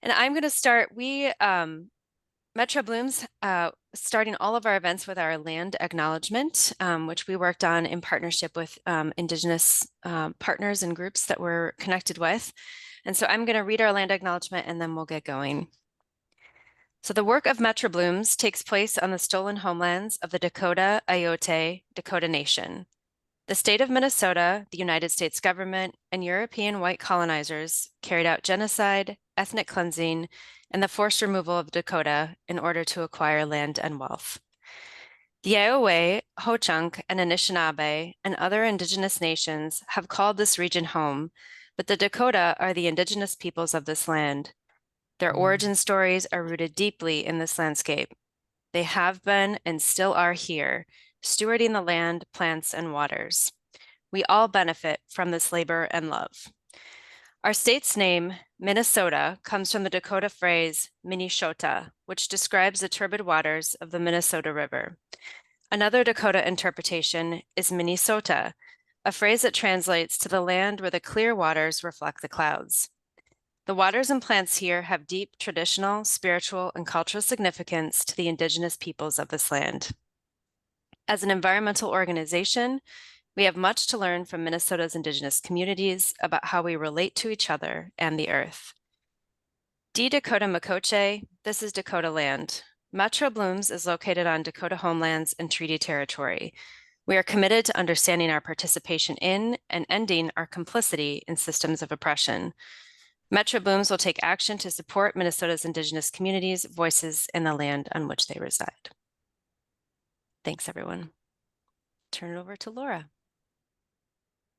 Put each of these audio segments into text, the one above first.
And I'm going to start. Metro Blooms, starting all of our events with our land acknowledgement, which we worked on in partnership with Indigenous partners and groups that we're connected with. And so I'm going to read our land acknowledgement and then we'll get going. So the work of Metro Blooms takes place on the stolen homelands of the Dakota Iote Dakota Nation. The state of Minnesota, the United States government, and European white colonizers carried out genocide, ethnic cleansing, and the forced removal of Dakota in order to acquire land and wealth. The Iowa, Ho-Chunk, and Anishinaabe, and other indigenous nations have called this region home, but the Dakota are the indigenous peoples of this land. Their origin stories are rooted deeply in this landscape. They have been and still are here, stewarding the land, plants, and waters. We all benefit from this labor and love. Our state's name, Minnesota, comes from the Dakota phrase Minnesota, which describes the turbid waters of the Minnesota River. Another Dakota interpretation is Minnesota, a phrase that translates to the land where the clear waters reflect the clouds. The waters and plants here have deep traditional, spiritual, and cultural significance to the indigenous peoples of this land. As an environmental organization, we have much to learn from Minnesota's indigenous communities about how we relate to each other and the earth. D Dakota Makoche, this is Dakota land. Metro Blooms is located on Dakota homelands and treaty territory. We are committed to understanding our participation in and ending our complicity in systems of oppression. Metro Blooms will take action to support Minnesota's indigenous communities' voices in the land on which they reside. Thanks, everyone. Turn it over to Laura.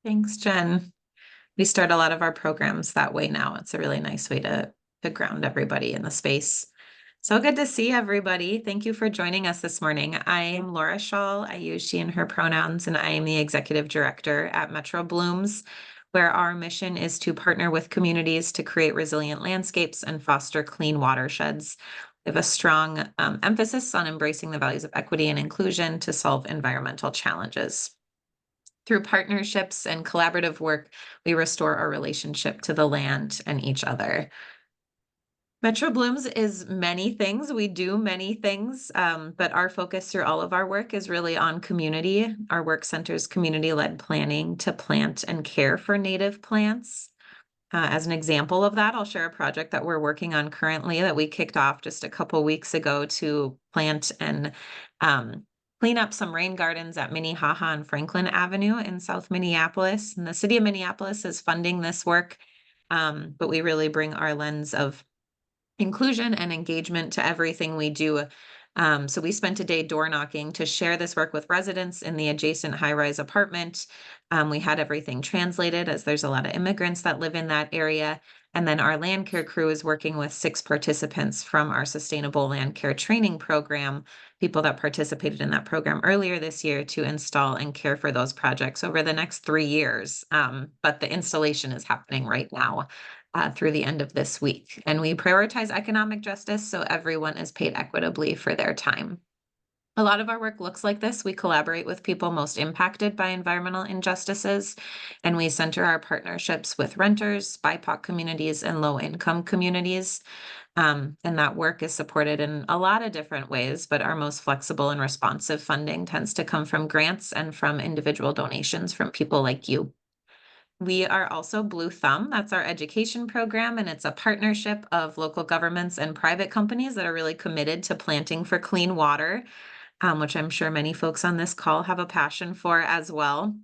Thanks, Jen. We start a lot of our programs that way now. It's a really nice way to ground everybody in the space. So good to see everybody. Thank you for joining us this morning. I am Laura Schall. I use she and her pronouns, and I am the executive director at Metro Blooms, where our mission is to partner with communities to create resilient landscapes and foster clean watersheds. We have a strong emphasis on embracing the values of equity and inclusion to solve environmental challenges. Through partnerships and collaborative work, we restore our relationship to the land and each other. Metro Blooms is many things. We do many things, but our focus through all of our work is really on community. Our work centers community-led planning to plant and care for native plants. As an example of that, I'll share a project that we're working on currently that we kicked off just a couple weeks ago to plant and clean up some rain gardens at Minnehaha and Franklin Avenue in South Minneapolis. And the city of Minneapolis is funding this work, but we really bring our lens of inclusion and engagement to everything we do. So we spent a day door knocking to share this work with residents in the adjacent high-rise apartment. We had everything translated as there's a lot of immigrants that live in that area. And then our land care crew is working with 6 participants from our sustainable land care training program, people that participated in that program earlier this year, to install and care for those projects over the next 3 years. But the installation is happening right now. Through the end of this week. And we prioritize economic justice so everyone is paid equitably for their time. A lot of our work looks like this. We collaborate with people most impacted by environmental injustices, and we center our partnerships with renters, BIPOC communities, and low-income communities. And that work is supported in a lot of different ways, but our most flexible and responsive funding tends to come from grants and from individual donations from people like you. We are also Blue Thumb. That's our education program, and it's a partnership of local governments and private companies that are really committed to planting for clean water, which I'm sure many folks on this call have a passion for as well.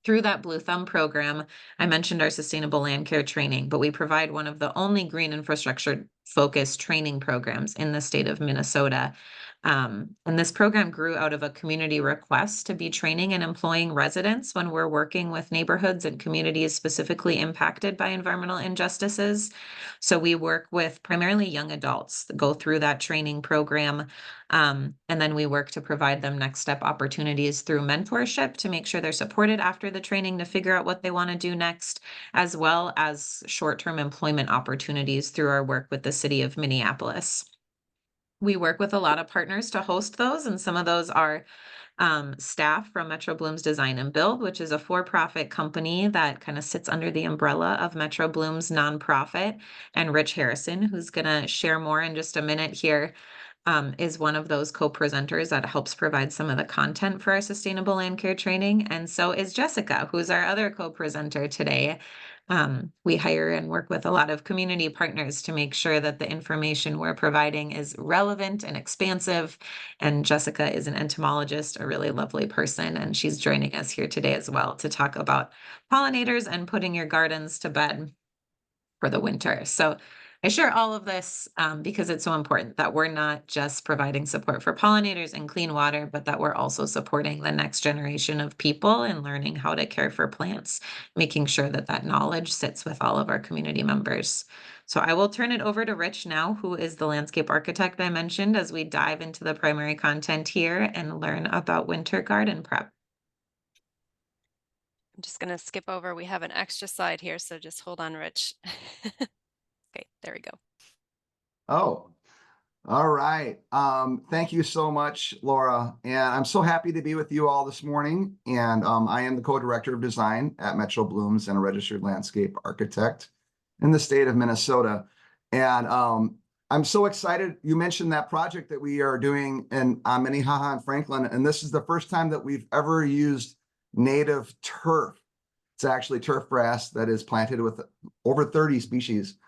Through that Blue Thumb program, I mentioned our sustainable land care training, but we provide one of the only green infrastructure focused training programs in the state of Minnesota. And this program grew out of a community request to be training and employing residents when we're working with neighborhoods and communities specifically impacted by environmental injustices. So we work with primarily young adults that go through that training program. And then we work to provide them next step opportunities through mentorship to make sure they're supported after the training to figure out what they want to do next, as well as short-term employment opportunities through our work with the city of Minneapolis. We work with a lot of partners to host those, and some of those are staff from Metro Bloom's Design and Build, which is a for-profit company that kind of sits under the umbrella of Metro Bloom's nonprofit. And Rich Harrison, who's going to share more in just a minute here, is one of those co-presenters that helps provide some of the content for our sustainable land care training. And so is Jessica, who's our other co-presenter today. We hire and work with a lot of community partners to make sure that the information we're providing is relevant and expansive. And Jessica is an entomologist, a really lovely person, and she's joining us here today as well to talk about pollinators and putting your gardens to bed for the winter. So I share all of this because it's so important that we're not just providing support for pollinators and clean water, but that we're also supporting the next generation of people and learning how to care for plants, making sure that that knowledge sits with all of our community members. So I will turn it over to Rich now, who is the landscape architect I mentioned, as we dive into the primary content here and learn about winter garden prep. I'm just going to skip over. We have an extra slide here, so just hold on, Rich. Okay, there we go. Oh, all right. Thank you so much, Laura. And I'm so happy to be with you all this morning. And I am the co-director of design at Metro Blooms and a registered landscape architect in the state of Minnesota. And I'm so excited. You mentioned that project that we are doing in Minnehaha and Franklin. And this is the first time that we've ever used native turf. It's actually turf grass that is planted with over 30 species.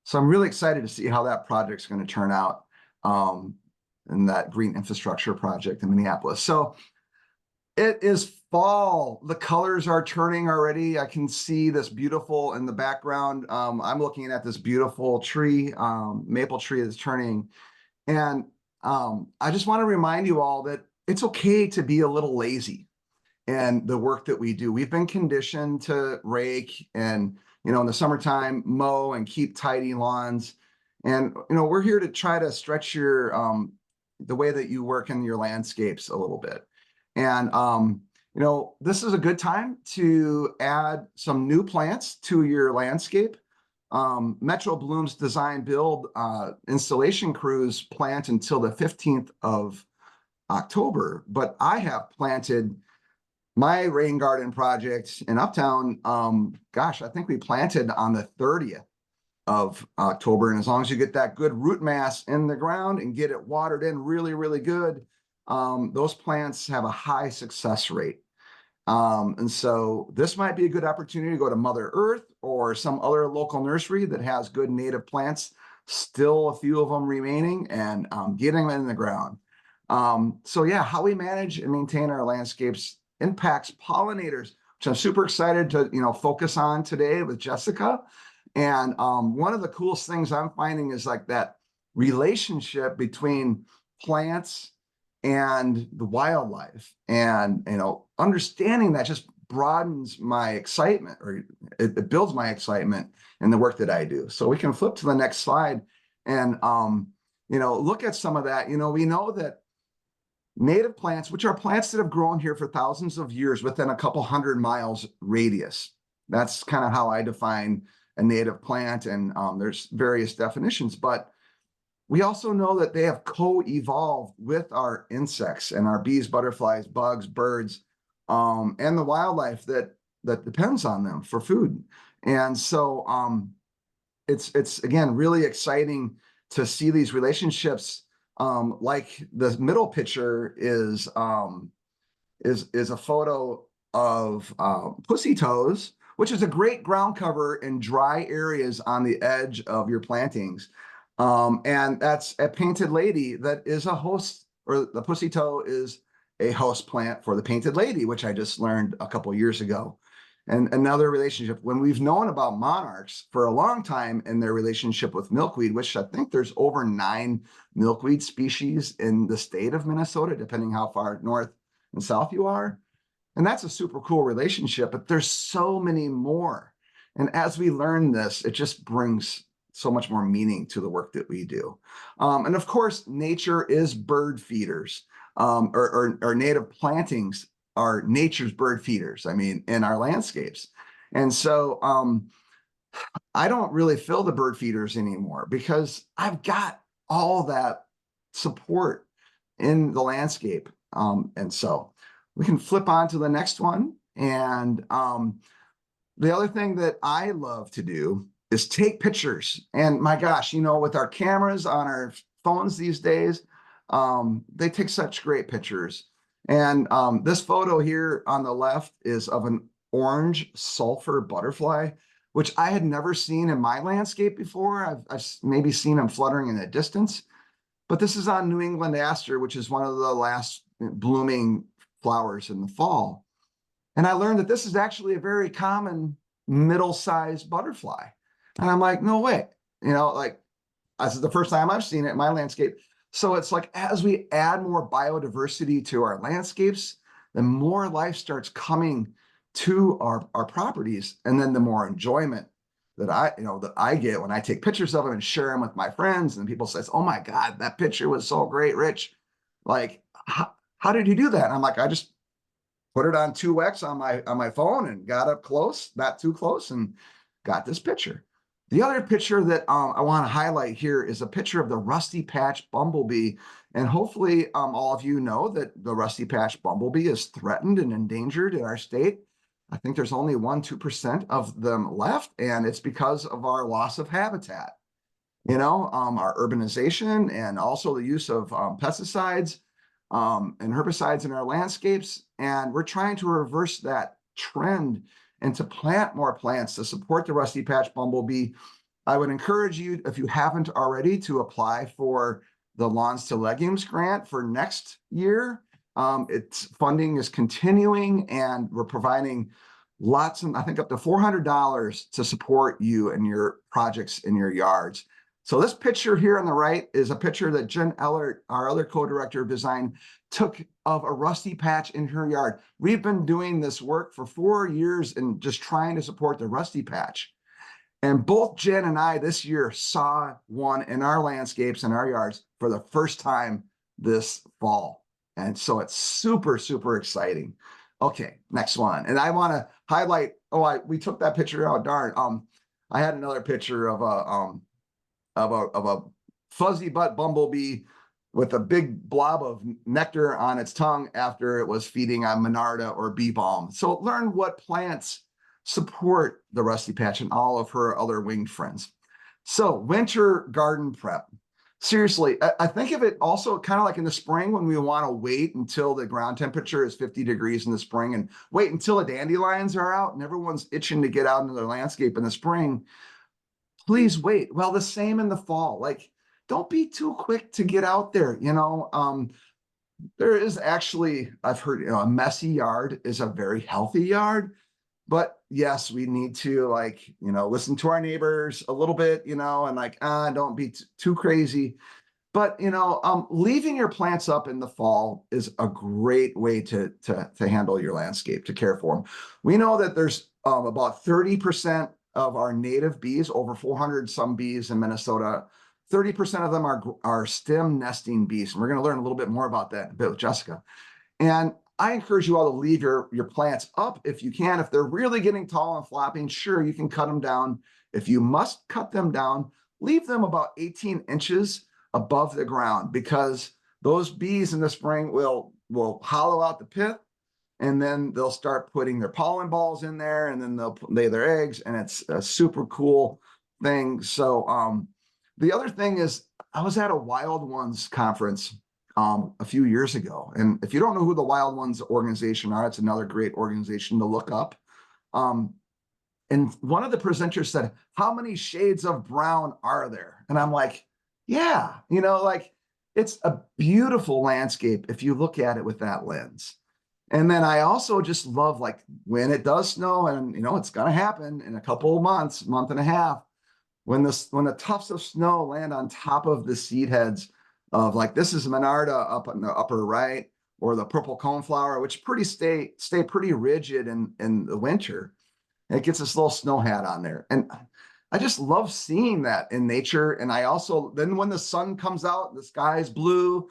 So I'm really excited to see how that project's going to turn out in that green infrastructure project in Minneapolis. So it is fall. The colors are turning already. I can see this beautiful in the background. I'm looking at this beautiful tree, maple tree that's turning. And I just want to remind you all that it's okay to be a little lazy in the work that we do. We've been conditioned to rake and, in the summertime, mow and keep tidy lawns. And, we're here to try to stretch your, the way that you work in your landscapes a little bit. And, this is a good time to add some new plants to your landscape. Metro Bloom's Design Build installation crews plant until the 15th of October, but I have planted my rain garden project in Uptown. I think we planted on the 30th of October. And as long as you get that good root mass in the ground and get it watered in really, really good, those plants have a high success rate. And so this might be a good opportunity to go to Mother Earth or some other local nursery that has good native plants, still a few of them remaining, and getting them in the ground. So yeah, how we manage and maintain our landscapes impacts pollinators, which I'm super excited to focus on today with Jessica. And one of the coolest things I'm finding is like that relationship between plants and the wildlife, and understanding that just broadens my excitement, or it builds my excitement in the work that I do. So we can flip to the next slide and look at some of that. We know that native plants, which are plants that have grown here for thousands of years within a couple 100 miles radius. That's kind of how I define a native plant, and there's various definitions, but we also know that they have co-evolved with our insects and our bees, butterflies, bugs, birds, and the wildlife that depends on them for food. And so it's again really exciting to see these relationships. Like the middle picture is a photo of pussy toes, which is a great ground cover in dry areas on the edge of your plantings. And that's a painted lady that is a host, or the pussy toe is a host plant for the painted lady, which I just learned a couple years ago. And another relationship, when we've known about monarchs for a long time and their relationship with milkweed, which I think there's over 9 milkweed species in the state of Minnesota, depending how far north and south you are. And that's a super cool relationship, but there's so many more. And as we learn this, it just brings so much more meaning to the work that we do. And of course, nature is bird feeders, or native plantings are nature's bird feeders, in our landscapes. And so I don't really fill the bird feeders anymore because I've got all that support in the landscape. And so we can flip on to the next one. And the other thing that I love to do is take pictures. And my gosh, you know, with our cameras on our phones these days, they take such great pictures. And this photo here on the left is of an orange sulfur butterfly, which I had never seen in my landscape before. I've maybe seen them fluttering in the distance, but this is on New England aster, which is one of the last blooming flowers in the fall. And I learned that this is actually a very common middle-sized butterfly. And I'm like, no way, you know, like this is the first time I've seen it in my landscape. So it's like, as we add more biodiversity to our landscapes, the more life starts coming to our properties. And then the more enjoyment that I get when I take pictures of them and share them with my friends. And people says, oh my God, that picture was so great, Rich. Like, how did you do that? And I'm like, I just put it on 2x on my phone and got up close, not too close, and got this picture. The other picture that I want to highlight here is a picture of the rusty patch bumblebee. And hopefully all of you know that the rusty patch bumblebee is threatened and endangered in our state. I think there's only 1-2% of them left, and it's because of our loss of habitat. You know, our urbanization and also the use of pesticides and herbicides in our landscapes. And we're trying to reverse that trend and to plant more plants to support the rusty patch bumblebee. I would encourage you, if you haven't already, to apply for the Lawns to Legumes grant for next year. Its funding is continuing, and we're providing lots of, I think up to $400 to support you and your projects in your yards. So this picture here on the right is a picture that Jen Ellert, our other co-director of design, took of a rusty patch in her yard. We've been doing this work for 4 years and just trying to support the rusty patch. And both Jen and I this year saw one in our landscapes and our yards for the first time this fall. And so it's super, super exciting. Okay, next one. And I want to highlight, we took that picture out, darn. I had another picture of a fuzzy butt bumblebee with a big blob of nectar on its tongue after it was feeding on Monarda or bee balm. So learn what plants support the rusty patch and all of her other winged friends. So winter garden prep. Seriously, I think of it also kind of like in the spring when we want to wait until the ground temperature is 50 degrees in the spring and wait until the dandelions are out and everyone's itching to get out into their landscape in the spring. Please wait. Well, the same in the fall. Like, don't be too quick to get out there. You know, there is actually, I've heard, you know, a messy yard is a very healthy yard. But yes, we need to, like, you know, listen to our neighbors a little bit, you know, and like, don't be too crazy. But, you know, leaving your plants up in the fall is a great way to handle your landscape, to care for them. We know that there's about 30% of our native bees, over 400 some bees in Minnesota, 30% of them are stem nesting bees. And we're going to learn a little bit more about that in a bit with Jessica. And I encourage you all to leave your plants up if you can. If they're really getting tall and flopping, sure, you can cut them down. If you must cut them down, leave them about 18 inches above the ground, because those bees in the spring will hollow out the pith, and then they'll start putting their pollen balls in there, and then they'll lay their eggs, and it's a super cool thing. So the other thing is, I was at a Wild Ones conference a few years ago. And if you don't know who the Wild Ones organization are, it's another great organization to look up. And one of the presenters said, how many shades of brown are there? And I'm like, yeah, you know, like, it's a beautiful landscape if you look at it with that lens. And then I also just love, like, when it does snow, and, you know, it's going to happen in a couple of months, month and a half, when the tufts of snow land on top of the seed heads of, like, this is Monarda up in the upper right, or the purple coneflower, which stay pretty rigid in the winter. It gets this little snow hat on there. And I just love seeing that in nature. And I also, then when the sun comes out, the sky is blue,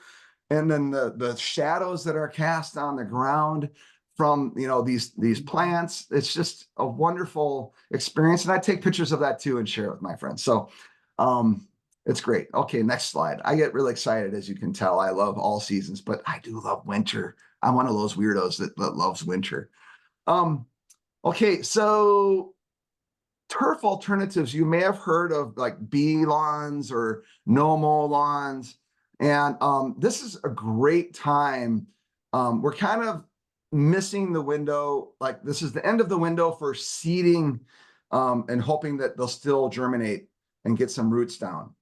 and then the shadows that are cast on the ground from, you know, these plants, it's just a wonderful experience. And I take pictures of that too and share it with my friends. So It's great. Okay, next slide. I get really excited, as you can tell. I love all seasons, but I do love winter. I'm one of those weirdos that loves winter. Um, okay, so turf alternatives, you may have heard of like bee lawns or no-mow lawns. And this is a great time. We're kind of missing the window. Like this is the end of the window for seeding and hoping that they'll still germinate and get some roots down.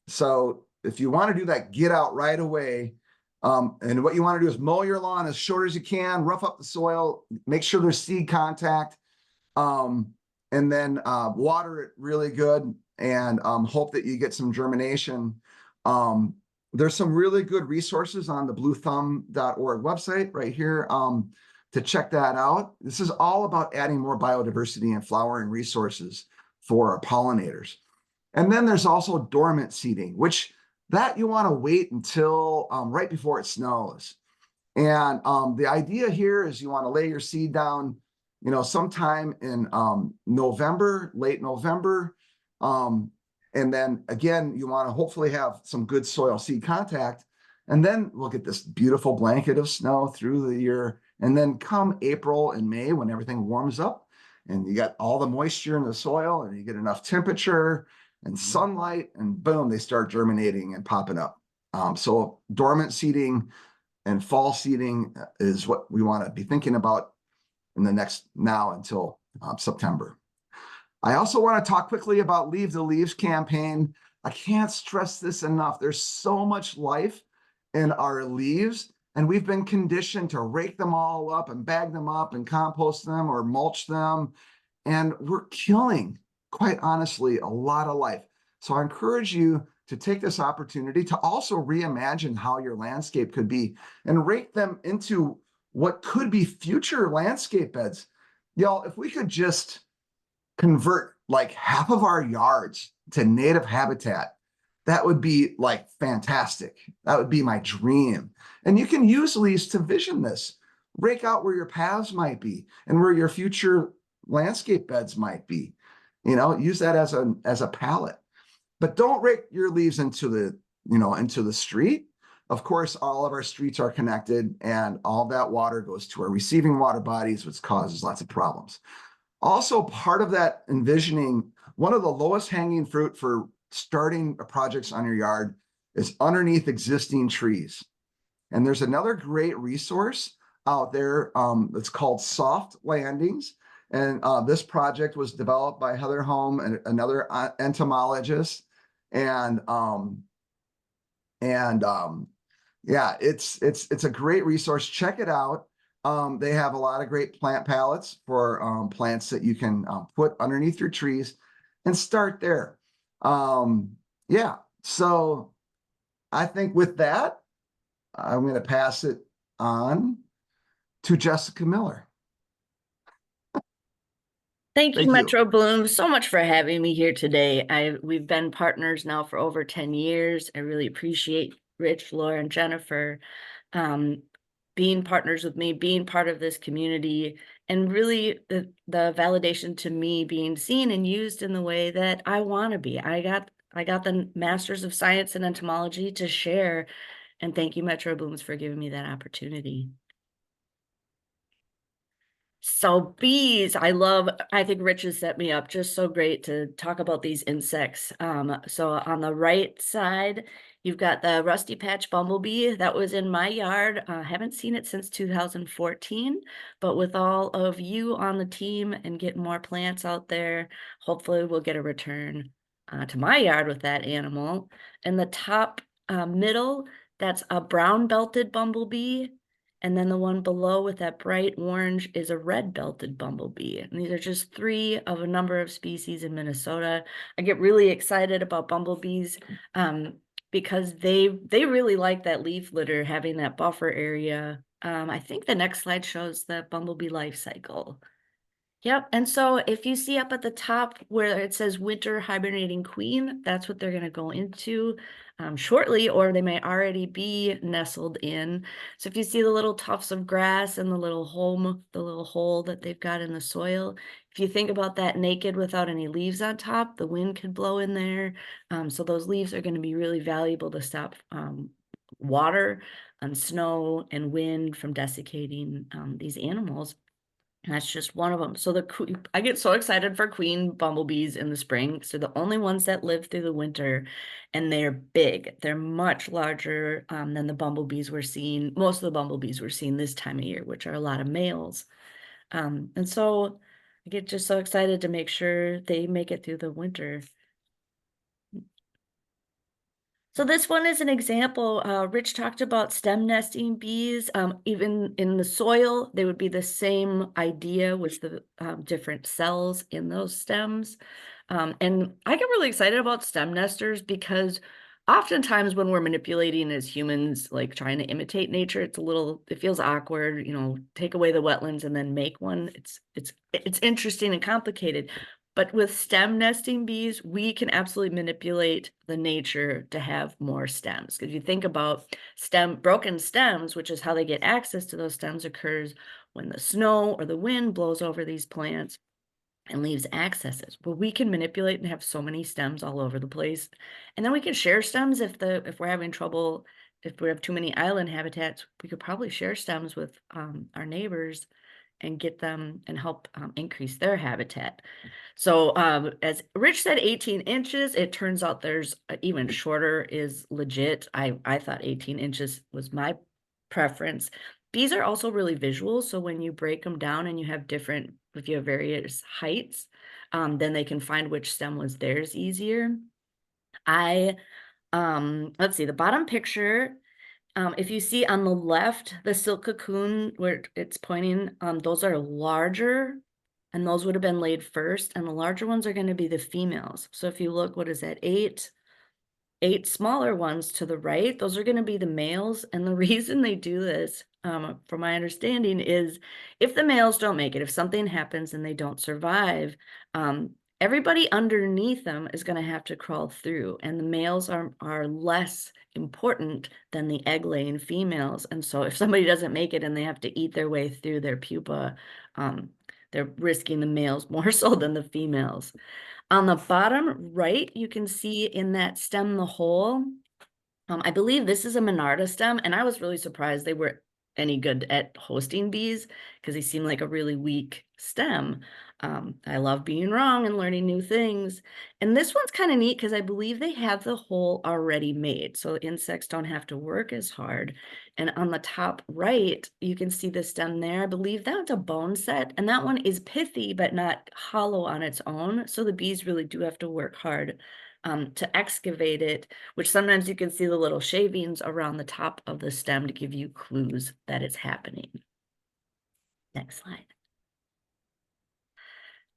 So if you want to do that, get out right away. And what you want to do is mow your lawn as short as you can, rough up the soil, make sure there's seed contact. And then water it really good and hope that you get some germination. There's some really good resources on the bluethumb.org website right here to check that out. This is all about adding more biodiversity and flowering resources for our pollinators. And then there's also dormant seeding, which that you want to wait until right before it snows. And the idea here is you want to lay your seed down, you know, sometime in November, late November. And then again, you want to hopefully have some good soil seed contact. And then we'll get this beautiful blanket of snow through the year. And then come April and May, when everything warms up and you got all the moisture in the soil and you get enough temperature and sunlight, and boom, they start germinating and popping up. So dormant seeding and fall seeding is what we want to be thinking about in the next now until September. I also want to talk quickly about Leave the Leaves campaign. I can't stress this enough. There's so much life in our leaves, and we've been conditioned to rake them all up and bag them up and compost them or mulch them. And we're killing, quite honestly, a lot of life. So I encourage you to take this opportunity to also reimagine how your landscape could be and rake them into what could be future landscape beds. Y'all, if we could just convert like half of our yards to native habitat, that would be like fantastic. That would be my dream. And you can use leaves to vision this. Rake out where your paths might be and where your future landscape beds might be. You know, use that as a palette. But don't rake your leaves into the street. Of course, all of our streets are connected and all that water goes to our receiving water bodies, which causes lots of problems. Also, part of that envisioning, one of the lowest hanging fruit for starting projects on your yard is underneath existing trees. And there's another great resource out there that's called Soft Landings. And this project was developed by Heather Holm and another entomologist. And yeah, it's a great resource. Check it out. They have a lot of great plant palettes for plants that you can put underneath your trees and start there. Yeah, so I think with that, I'm going to pass it on to Jessica Miller. Thank you, Thank you. Metro Bloom, so much for having me here today. We've been partners now for over 10 years. I really appreciate Rich, Laura, and Jennifer being partners with me, being part of this community, and really the validation to me being seen and used in the way that I want to be. I got the Masters of Science in Entomology to share, and thank you, Metro Blooms, for giving me that opportunity. So bees, I think Rich has set me up just so great to talk about these insects. So on the right side, you've got the rusty patch bumblebee that was in my yard. Haven't seen it since 2014, but with all of you on the team and getting more plants out there, hopefully we'll get a return to my yard with that animal. In the top middle, that's a brown belted bumblebee. And then the one below with that bright orange is a red-belted bumblebee. And these are just 3 of a number of species in Minnesota. I get really excited about bumblebees because they really like that leaf litter, having that buffer area. I think the next slide shows the bumblebee life cycle. Yep. And so if you see up at the top where it says winter hibernating queen, that's what they're going to go into shortly, or they may already be nestled in. So if you see the little tufts of grass and the little hole that they've got in the soil, if you think about that naked without any leaves on top, the wind could blow in there. So those leaves are going to be really valuable to stop water and snow and wind from desiccating these animals. And that's just one of them. So I get so excited for queen bumblebees in the spring. So the only ones that live through the winter, and they're big. They're much larger than the bumblebees we're seeing. Most of the bumblebees we're seeing this time of year, which are a lot of males. And so I get just so excited to make sure they make it through the winter. So this one is an example. Rich talked about stem nesting bees. Even in the soil, they would be the same idea with the different cells in those stems. And I get really excited about stem nesters because oftentimes when we're manipulating as humans, like trying to imitate nature, it feels awkward, take away the wetlands and then make one. It's interesting and complicated. But with stem nesting bees, we can absolutely manipulate the nature to have more stems. Because you think about broken stems, which is how they get access to those stems, occurs when the snow or the wind blows over these plants and leaves accesses. Well, we can manipulate and have so many stems all over the place. And then we can share stems if we're having trouble, if we have too many island habitats, we could probably share stems with our neighbors and get them and help increase their habitat. So as Rich said, 18 inches, it turns out there's even shorter is legit. I thought 18 inches was my preference. Bees are also really visual. So when you break them down and if you have various heights, then they can find which stem was theirs easier. Let's see, the bottom picture, if you see on the left, the silk cocoon where it's pointing, those are larger and those would have been laid first. And the larger ones are going to be the females. So if you look, what is that? Eight smaller ones to the right, those are going to be the males. And the reason they do this, from my understanding, is if the males don't make it, if something happens and they don't survive, everybody underneath them is going to have to crawl through, and the males are less important than the egg-laying females. And so if somebody doesn't make it and they have to eat their way through their pupa, they're risking the males more so than the females. On the bottom right, you can see in that stem the hole. I believe this is a Monarda stem, and I was really surprised they were any good at hosting bees because they seem like a really weak stem. I love being wrong and learning new things. And this one's kind of neat because I believe they have the hole already made, so insects don't have to work as hard. And on the top right, you can see the stem there. I believe that's a bone set, and that one is pithy but not hollow on its own. So the bees really do have to work hard to excavate it, which sometimes you can see the little shavings around the top of the stem to give you clues that it's happening. Next slide.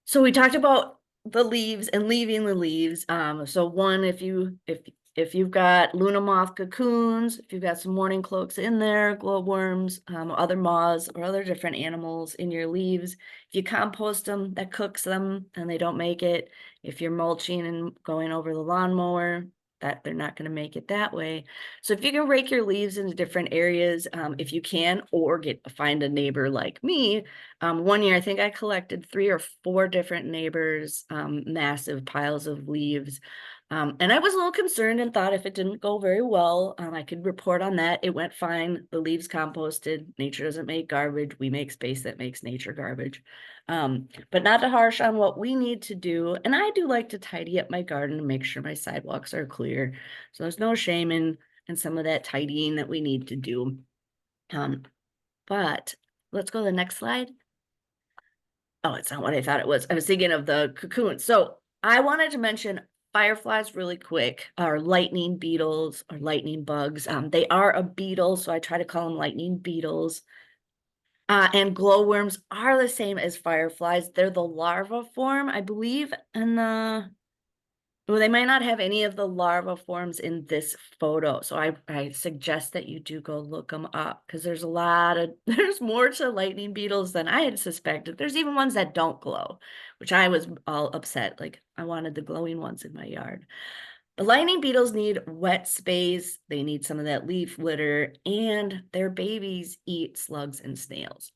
So we talked about the leaves and leaving the leaves. So one, if you've got Luna moth cocoons, if you've got some morning cloaks in there, glowworms, other moths or other different animals in your leaves, if you compost them, that cooks them and they don't make it. If you're mulching and going over the lawnmower, that they're not going to make it that way. So if you can rake your leaves into different areas, if you can, or find a neighbor like me. One year, I think I collected 3 or 4 different neighbors, massive piles of leaves. And I was a little concerned and thought if it didn't go very well, I could report on that. It went fine. The leaves composted. Nature doesn't make garbage. We make space that makes nature garbage. But not to harsh on what we need to do. And I do like to tidy up my garden and make sure my sidewalks are clear. So there's no shame in some of that tidying that we need to do. But let's go to the next slide. Oh, it's not what I thought it was. I was thinking of the cocoon. So I wanted to mention fireflies really quick, or lightning beetles or lightning bugs. They are a beetle, so I try to call them lightning beetles. And glowworms are the same as fireflies. They're the larva form, I believe, in the Well, they might not have any of the larva forms in this photo. So I suggest that you do go look them up, because there's there's more to lightning beetles than I had suspected. There's even ones that don't glow, which I was all upset. Like, I wanted the glowing ones in my yard. The lightning beetles need wet space. They need some of that leaf litter, and their babies eat slugs and snails.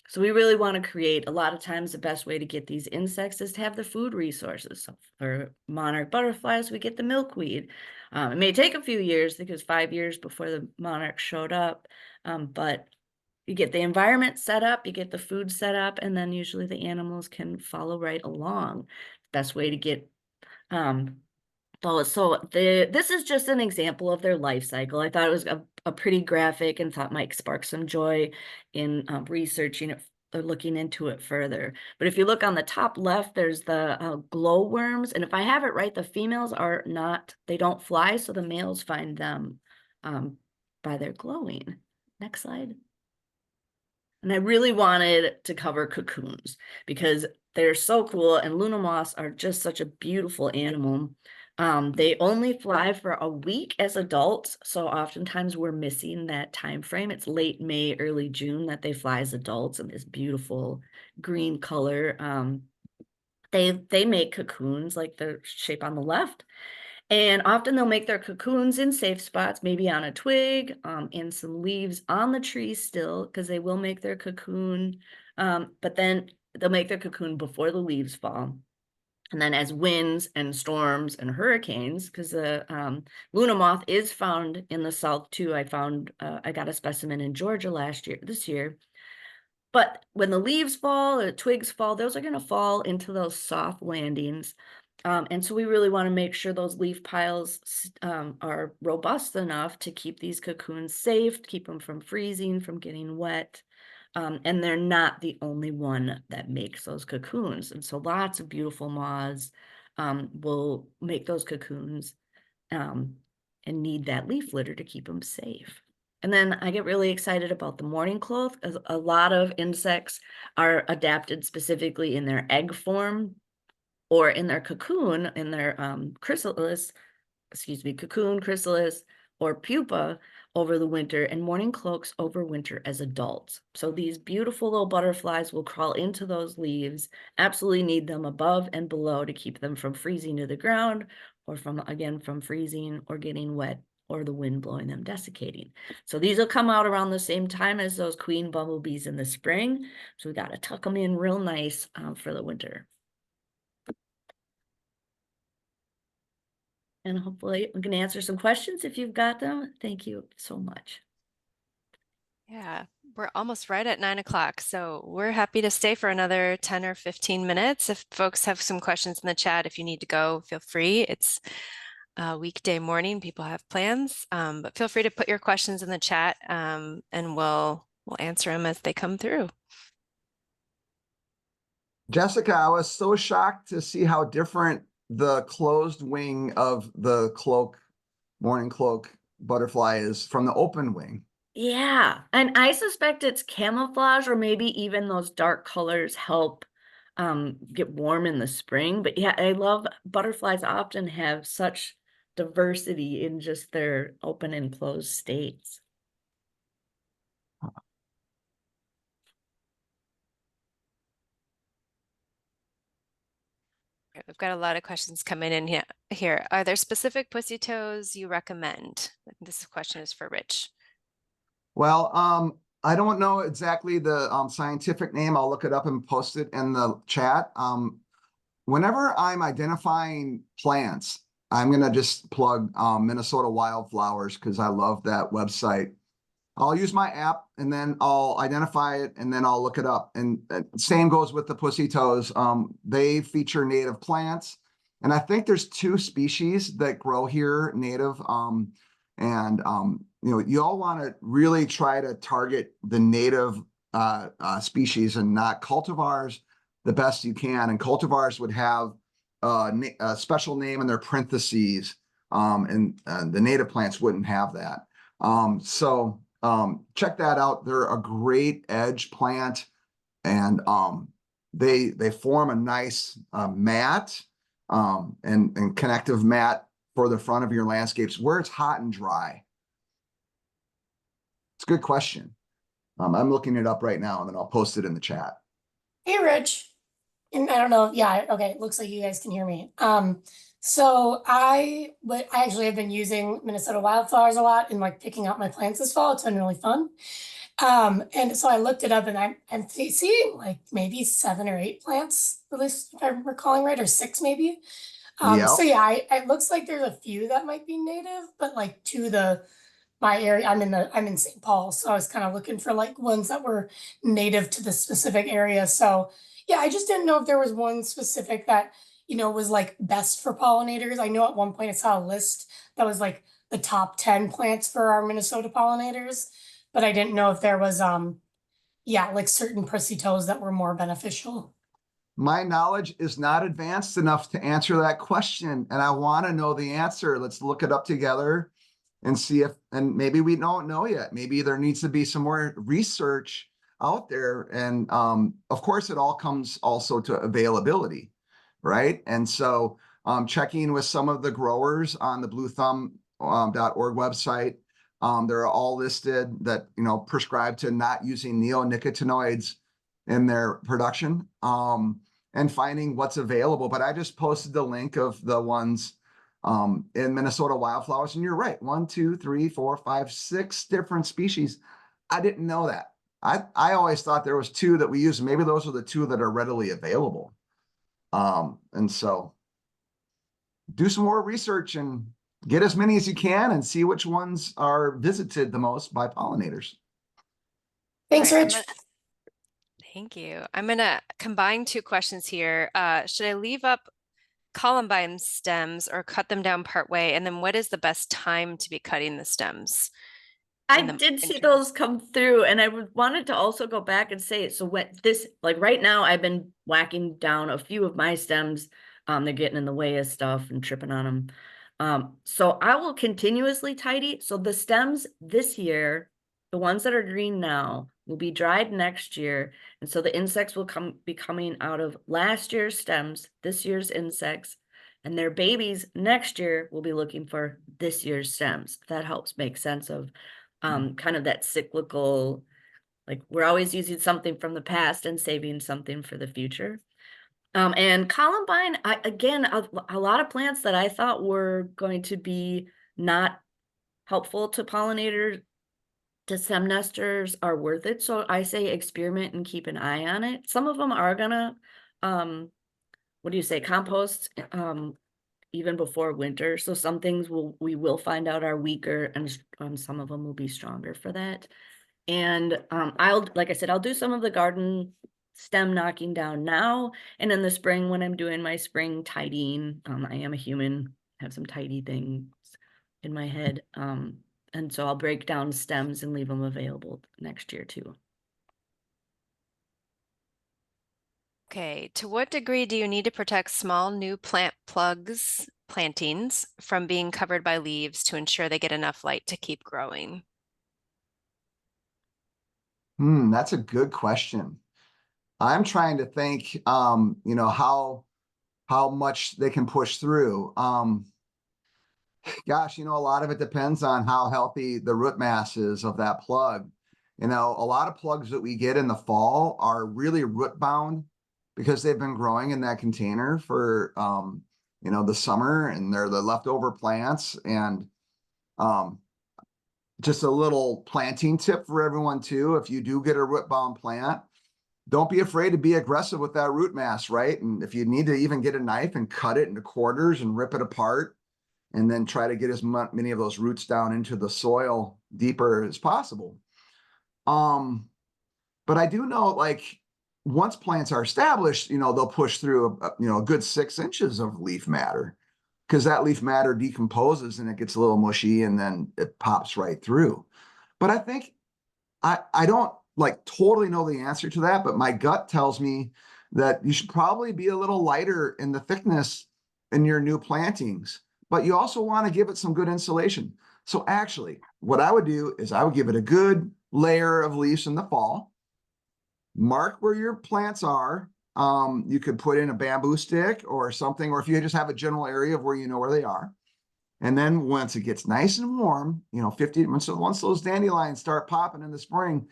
So we really want to create, a lot of times the best way to get these insects is to have the food resources. So for monarch butterflies, we get the milkweed. It may take a few years, because 5 years before the monarch showed up, but you get the environment set up, you get the food set up, and then usually the animals can follow right along. Best way to get this is just an example of their life cycle. I thought it was a pretty graphic, and thought might spark some joy in researching it or looking into it further. But if you look on the top left, there's the glowworms. And if I have it right, the females are not, they don't fly, so the males find them by their glowing. Next slide. And I really wanted to cover cocoons, because they're so cool, and Luna moths are just such a beautiful animal. They only fly for a week as adults, so oftentimes we're missing that time frame. It's late May, early June that they fly as adults in this beautiful green color. They make cocoons like the shape on the left. And often they'll make their cocoons in safe spots, maybe on a twig, in some leaves on the tree still, because they will make their cocoon. But then they'll make their cocoon before the leaves fall. And then as winds and storms and hurricanes, because the Luna moth is found in the South too. I got a specimen in Georgia this year. But when the leaves fall or the twigs fall, those are going to fall into those soft landings. And so we really want to make sure those leaf piles are robust enough to keep these cocoons safe, keep them from freezing, from getting wet. And they're not the only one that makes those cocoons. And so lots of beautiful moths will make those cocoons and need that leaf litter to keep them safe. And then I get really excited about the mourning cloth, as a lot of insects are adapted specifically in their egg form or in their cocoon, in their cocoon, chrysalis, or pupa over the winter, and mourning cloaks overwinter as adults. So these beautiful little butterflies will crawl into those leaves, absolutely need them above and below to keep them from freezing to the ground, or from freezing or getting wet, or the wind blowing them, desiccating. So these will come out around the same time as those queen bumblebees in the spring. So we got to tuck them in real nice for the winter. And hopefully I'm going to answer some questions if you've got them. Thank you so much. Yeah, we're almost right at 9 o'clock, so we're happy to stay for another 10 or 15 minutes. If folks have some questions in the chat, if you need to go, feel free. It's a weekday morning, people have plans, but feel free to put your questions in the chat and we'll answer them as they come through. Jessica, I was so shocked to see how different the closed wing of the cloak, morning cloak butterfly is from the open wing. Yeah, and I suspect it's camouflage, or maybe even those dark colors help get warm in the spring. But yeah, I love butterflies often have such diversity in just their open and closed states. We've got a lot of questions coming in here. Are there specific pussy toes you recommend? This question is for Rich. Well, I don't know exactly the scientific name. I'll look it up and post it in the chat. Whenever I'm identifying plants, I'm going to just plug Minnesota Wildflowers, because I love that website. I'll use my app, and then I'll identify it, and then I'll look it up. And same goes with the pussy toes. They feature native plants, and I think there's 2 species that grow here native. You all want to really try to target the native species and not cultivars the best you can. And cultivars would have a special name in their parentheses, and the native plants wouldn't have that. Check that out. They're a great edge plant, and they form a nice mat and connective mat for the front of your landscapes where it's hot and dry? It's a good question. I'm looking it up right now, and then I'll post it in the chat. Hey, Rich. And I don't know. Yeah, okay. It looks like you guys can hear me. So I actually have been using Minnesota wildflowers a lot and like picking out my plants this fall. It's been really fun. And so I looked it up, and I'm seeing like maybe 7 or 8 plants, at least if I'm recalling right, or 6 maybe. Yep. So yeah, it looks like there's a few that might be native, but like to my area, I'm in St. Paul, so I was kind of looking for like ones that were native to the specific area. So yeah, I just didn't know if there was one specific that, was like best for pollinators. I know at one point I saw a list that was like the top 10 plants for our Minnesota pollinators, but I didn't know if there was like certain prissy toes that were more beneficial. My knowledge is not advanced enough to answer that question, and I want to know the answer. Let's look it up together and see and maybe we don't know yet. Maybe there needs to be some more research out there. And of course, it all comes also to availability, right? And so checking with some of the growers on the bluethumb.org website, they're all listed that, prescribe to not using neonicotinoids in their production, and finding what's available. But I just posted the link of the ones in Minnesota wildflowers, and you're right, 1, 2, 3, 4, 5, 6 different species. I didn't know that. I always thought there was 2 that we use. Maybe those are the 2 that are readily available. And so do some more research and get as many as you can and see which ones are visited the most by pollinators. Thanks, Right, Rich. Thank you. I'm gonna combine 2 questions here. Should I leave up columbine stems or cut them down part way? And then what is the best time to be cutting the stems? I did see those come through, and I wanted to also go back and say, so when like right now, I've been whacking down a few of my stems. They're getting in the way of stuff and tripping on them. So I will continuously tidy. So the stems this year, the ones that are green now, will be dried next year. And so the insects will be coming out of last year's stems, this year's insects, and their babies next year will be looking for this year's stems. That helps make sense of kind of that cyclical, like we're always using something from the past and saving something for the future. And columbine, again, a lot of plants that I thought were going to be not helpful to pollinators, to stem nesters, are worth it. So I say experiment and keep an eye on it. Some of them are gonna, what do you say, compost, even before winter. So some things we will find out are weaker, and some of them will be stronger for that. And like I said, I'll do some of the garden stem knocking down now, and in the spring when I'm doing my spring tidying, I am a human, have some tidy things in my head. And so I'll break down stems and leave them available next year too. Okay, to what degree do you need to protect small new plantings from being covered by leaves to ensure they get enough light to keep growing? That's a good question. I'm trying to think, how much they can push through. Gosh, a lot of it depends on how healthy the root mass is of that plug. A lot of plugs that we get in the fall are really root bound because they've been growing in that container for, the summer, and they're the leftover plants. And just a little planting tip for everyone too. If you do get a root bound plant, don't be afraid to be aggressive with that root mass, right? And if you need to even get a knife and cut it into quarters and rip it apart, and then try to get as many of those roots down into the soil deeper as possible. But I do know, like, once plants are established, they'll push through a good 6 inches of leaf matter, because that leaf matter decomposes and it gets a little mushy, and then it pops right through. But I think I don't like totally know the answer to that, but my gut tells me that you should probably be a little lighter in the thickness in your new plantings, but you also want to give it some good insulation. So actually, what I would do is I would give it a good layer of leaves in the fall, mark where your plants are, You could put in a bamboo stick or something, or if you just have a general area of where you know where they are. And then once it gets nice and warm, 50, once those dandelions start popping in the spring,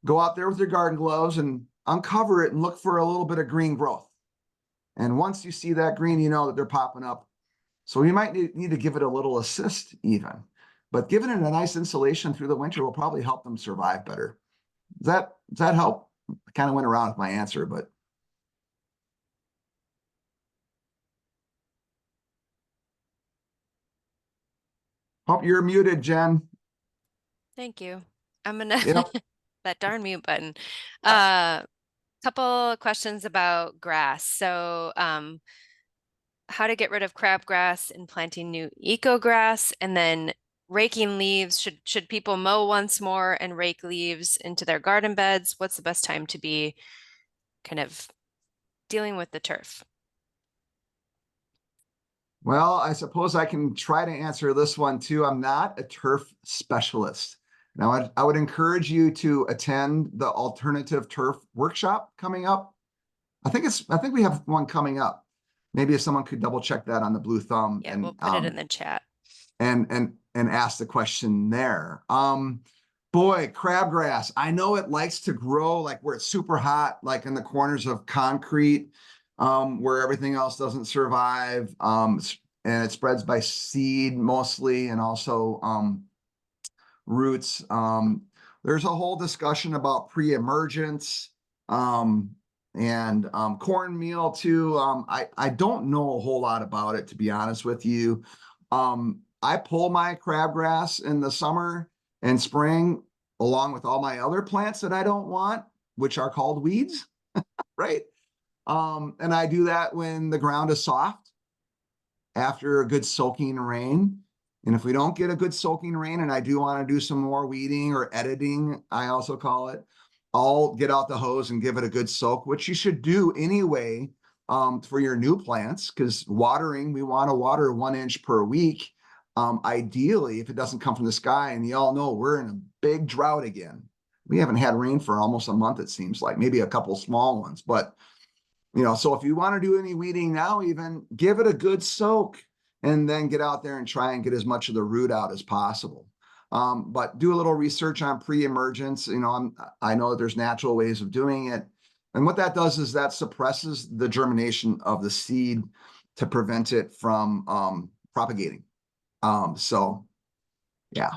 go out there with your garden gloves and uncover it and look for a little bit of green growth. And once you see that green, you know that they're popping up. So you might need to give it a little assist even, but giving it a nice insulation through the winter will probably help them survive better. Does that help? I kind of went around with my answer, but. Hope you're muted, Jen. Thank you. I'm gonna Yep. that darn mute button. Yes. Couple questions about grass. So, how to get rid of crabgrass and planting new eco-grass, and then raking leaves. Should people mow once more and rake leaves into their garden beds? What's the best time to be kind of dealing with the turf? Well, I suppose I can try to answer this one too. I'm not a turf specialist. Now, I would encourage you to attend the alternative turf workshop coming up. I think we have one coming up. Maybe if someone could double check that on the Blue Thumb Yeah, and we'll put it in the chat. and ask the question there. Boy, crabgrass. I know it likes to grow like where it's super hot, like in the corners of concrete, where everything else doesn't survive. And it spreads by seed mostly, and also roots. There's a whole discussion about pre-emergence and cornmeal too. I don't know a whole lot about it, to be honest with you. I pull my crabgrass in the summer and spring along with all my other plants that I don't want, which are called weeds, right? And I do that when the ground is soft after a good soaking rain. And if we don't get a good soaking rain, and I do want to do some more weeding or editing, I also call it, I'll get out the hose and give it a good soak, which you should do anyway for your new plants, because watering, we want to water 1 inch per week. Ideally, if it doesn't come from the sky, and you all know we're in a big drought again. We haven't had rain for almost a month, it seems like, maybe a couple small ones. But, so if you want to do any weeding now, even give it a good soak and then get out there and try and get as much of the root out as possible. But do a little research on pre-emergence. I know that there's natural ways of doing it. And what that does is that suppresses the germination of the seed to prevent it from propagating. So yeah.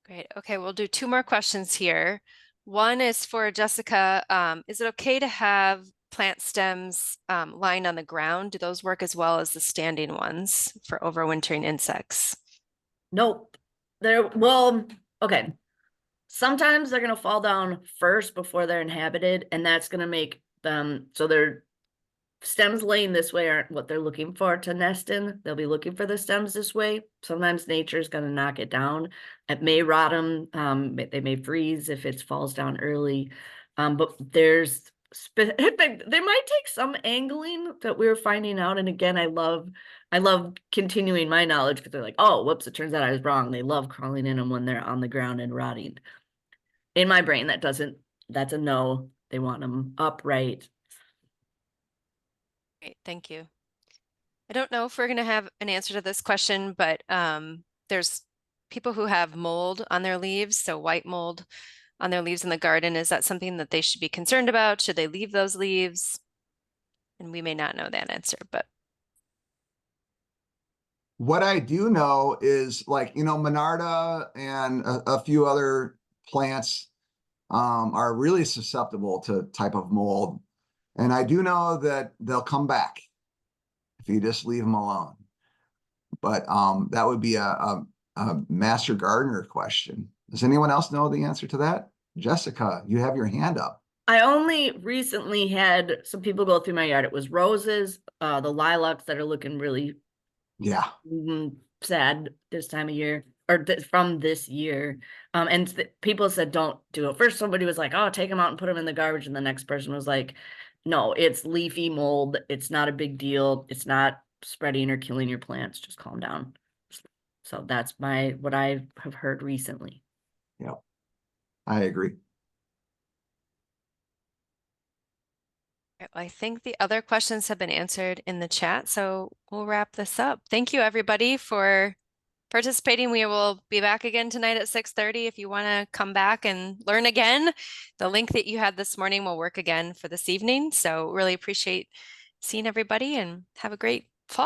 Great. Okay, we'll do 2 more questions here. One is for Jessica. Is it okay to have plant stems lying on the ground? Do those work as well as the standing ones for overwintering insects? Nope. Well, okay. Sometimes they're gonna fall down first before they're inhabited, and that's gonna make them so their stems laying this way aren't what they're looking for to nest in. They'll be looking for the stems this way. Sometimes nature's gonna knock it down. It may rot them. They may freeze if it falls down early. But there's there might take some angling that we're finding out. And again, I love continuing my knowledge, because they're like, oh, whoops, it turns out I was wrong. They love crawling in them when they're on the ground and rotting. In my brain, that's a no. They want them upright. Great, thank you. I don't know if we're going to have an answer to this question, but there's people who have mold on their leaves, so white mold on their leaves in the garden. Is that something that they should be concerned about? Should they leave those leaves? And we may not know that answer, but. What I do know is, like, Monarda and a few other plants are really susceptible to type of mold. And I do know that they'll come back if you just leave them alone. But that would be a master gardener question. Does anyone else know the answer to that? Jessica, you have your hand up. I only recently had some people go through my yard. It was roses, the lilacs that are looking really sad this time of year, or from this year. And people said, don't do it. First, somebody was like, oh, take them out and put them in the garbage. And the next person was like, no, it's leafy mold. It's not a big deal. It's not spreading or killing your plants. Just calm down. So that's what I have heard recently. Yeah, I agree. Well, I think the other questions have been answered in the chat, so we'll wrap this up. Thank you, everybody, for participating. We will be back again tonight at 6:30 if you want to come back and learn again. The link that you had this morning will work again for this evening. So really appreciate seeing everybody and have a great fall.